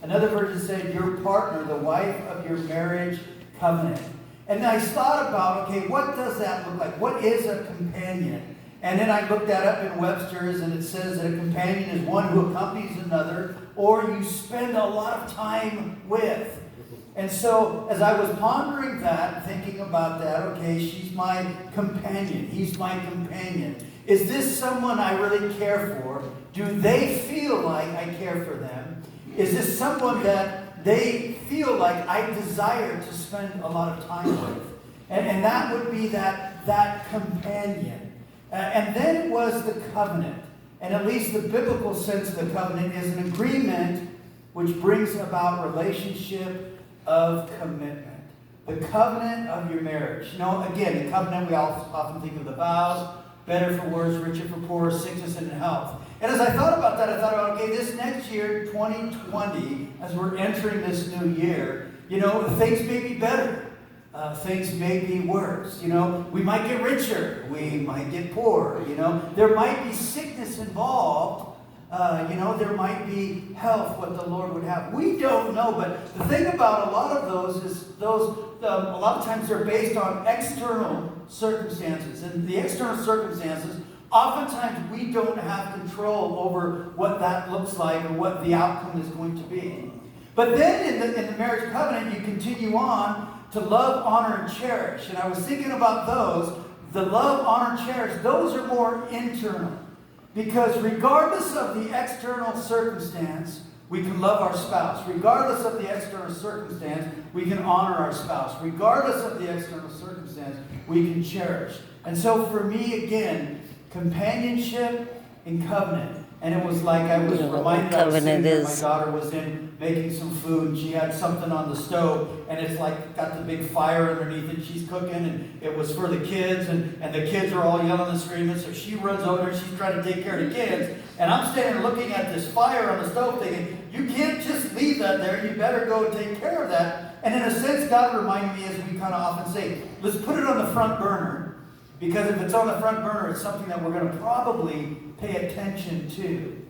Another version said, your partner, the wife of your marriage covenant. And I thought about, okay, what does that look like? What is a companion? And then I looked that up in Webster's, and it says that a companion is one who accompanies another, or you spend a lot of time with. And so, as I was pondering that, thinking about that, okay, she's my companion. He's my companion. Is this someone I really care for? Do they feel like I care for them? Is this someone that they feel like I desire to spend a lot of time with? And that would be that companion. And then it was the covenant. And at least the biblical sense of the covenant is an agreement which brings about relationship of commitment. The covenant of your marriage. You know, again, the covenant, we often think of the vows, better for worse, richer for poor, sickness and health. And as I thought about that, I thought about, okay, this next year, 2020, as we're entering this new year, you know, things may be better. Things may be worse. You know, we might get richer. We might get poorer. You know, there might be sickness involved. You know, there might be health, what the Lord would have. We don't know, but the thing about a lot of those is a lot of times they're based on external circumstances. And the external circumstances, oftentimes we don't have control over what that looks like or what the outcome is going to be. But then in the marriage covenant, you continue on to love, honor, and cherish. And I was thinking about those. The love, honor, cherish, those are more internal. Because regardless of the external circumstance, we can love our spouse. Regardless of the external circumstance, we can honor our spouse. Regardless of the external circumstance, we can cherish. And so for me, again, companionship and covenant. And it was like I was reminded, I was sitting there, my daughter was in making some food, and she had something on the stove, and it's like got the big fire underneath it. She's cooking, and it was for the kids, and the kids are all yelling and screaming, so she runs over and she's trying to take care of the kids. And I'm standing looking at this fire on the stove thinking, you can't just leave that there, you better go and take care of that. And in a sense, God reminded me, as we kind of often say, let's put it on the front burner. Because if it's on the front burner, it's something that we're going to probably pay attention to.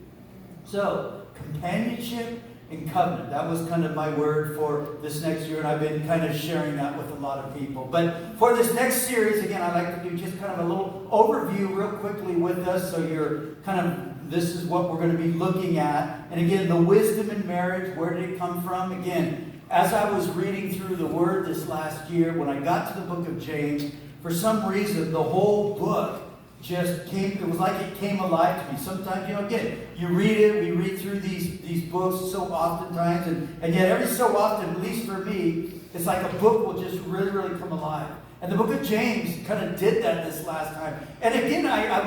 So, companionship and covenant. That was kind of my word for this next year, and I've been kind of sharing that with a lot of people. But for this next series, again, I'd like to do just kind of a little overview real quickly with us, so you're kind of, this is what we're going to be looking at. And again, the wisdom in marriage, where did it come from? Again, as I was reading through the Word this last year, when I got to the book of James, for some reason, the whole book just came, it was like it came alive to me. Sometimes, you know, again, you read it, we read through these books so oftentimes, and yet every so often, at least for me, it's like a book will just really, really come alive. And the book of James kind of did that this last time. And again, I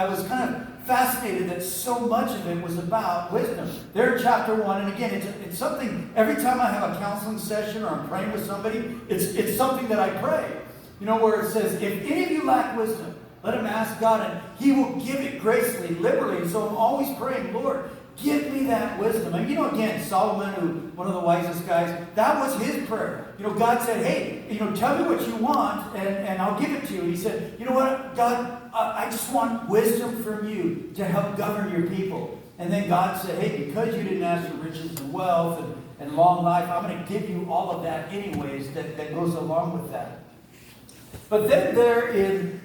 was kind of fascinated that so much of it was about wisdom. There in chapter 1, and again, it's something, every time I have a counseling session or I'm praying with somebody, it's something that I pray. You know, where it says, if any of you lack wisdom, let him ask God, and he will give it gracefully, liberally. And so I'm always praying, Lord, give me that wisdom. And you know, again, Solomon, who one of the wisest guys, that was his prayer. You know, God said, hey, you know, tell me what you want, and I'll give it to you. And he said, you know what, God, I just want wisdom from you to help govern your people. And then God said, hey, because you didn't ask for riches and wealth and long life, I'm going to give you all of that anyways that goes along with that. But then there in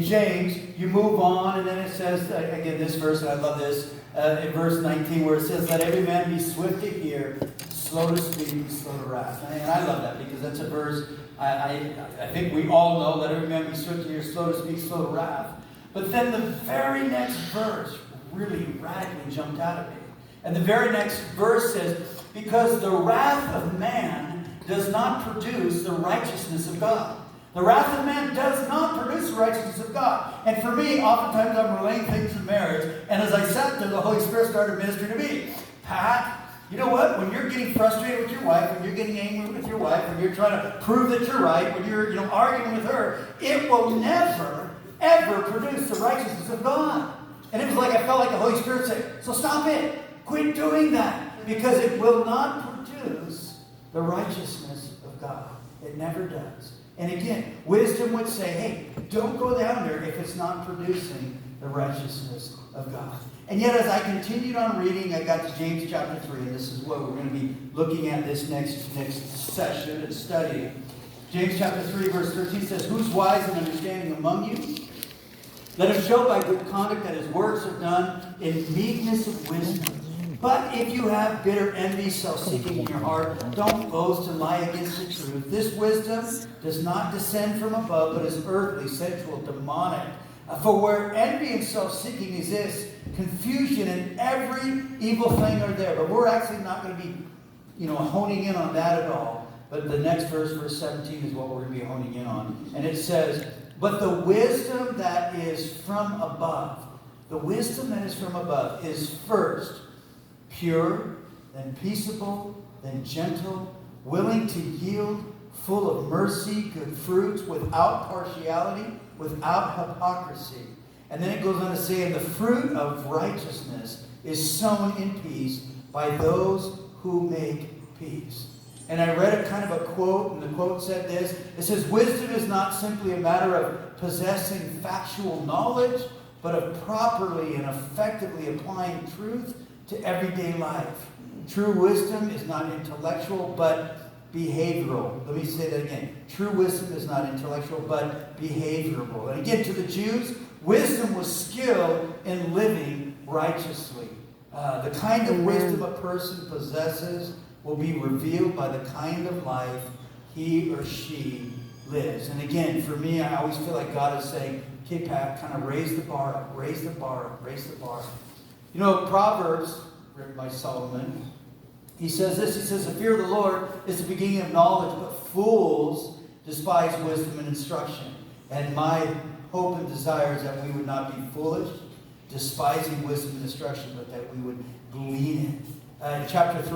James, you move on, and then it says, again, this verse, and I love this, in verse 19, where it says, let every man be swift to hear, slow to speak, slow to wrath. And I love that, because that's a verse I think we all know, let every man be swift to hear, slow to speak, slow to wrath. But then the very next verse really radically jumped out at me. And the very next verse says, because the wrath of man does not produce the righteousness of God. The wrath of man does not produce the righteousness of God. And for me, oftentimes I'm relaying things in marriage, and as I sat there, the Holy Spirit started ministering to me. Pat, you know what? When you're getting frustrated with your wife, when you're getting angry with your wife, when you're trying to prove that you're right, when you're arguing with her, it will never, ever produce the righteousness of God. And it was like I felt like the Holy Spirit said, so stop it. Quit doing that. Because it will not produce the righteousness of God. It never does. And again, wisdom would say, hey, don't go down there if it's not producing the righteousness of God. And yet as I continued on reading, I got to James chapter 3, and this is what we're going to be looking at this next session and studying. James chapter 3, verse 13 says, "Who's wise and understanding among you? Let him show by good conduct that his works are done in meekness of wisdom. But if you have bitter envy, self-seeking in your heart, don't boast and lie against the truth. This wisdom does not descend from above, but is earthly, sensual, demonic. For where envy and self-seeking exists, confusion and every evil thing are there." But we're actually not going to be, honing in on that at all. But the next verse, verse 17, is what we're going to be honing in on. And it says, "But the wisdom that is from above," the wisdom that is from above is first pure, then peaceable, then gentle, willing to yield, full of mercy, good fruits, without partiality, without hypocrisy. And then it goes on to say, "And the fruit of righteousness is sown in peace by those who make peace." And I read a kind of a quote, and the quote said this. It says, "Wisdom is not simply a matter of possessing factual knowledge, but of properly and effectively applying truth to everyday life. True wisdom is not intellectual, but behavioral." Let me say that again. True wisdom is not intellectual, but behavioral. And again, to the Jews, wisdom was skill in living righteously. The kind of wisdom a person possesses will be revealed by the kind of life he or she lives. And again, for me, I always feel like God is saying, "Okay, Pat, kind of raise the bar up, raise the bar up, raise the bar up." Proverbs, written by Solomon, he says this. He says, "The fear of the Lord is the beginning of knowledge, but fools despise wisdom and instruction." And my hope and desire is that we would not be foolish, despising wisdom and instruction, but that we would glean it. Chapter 3.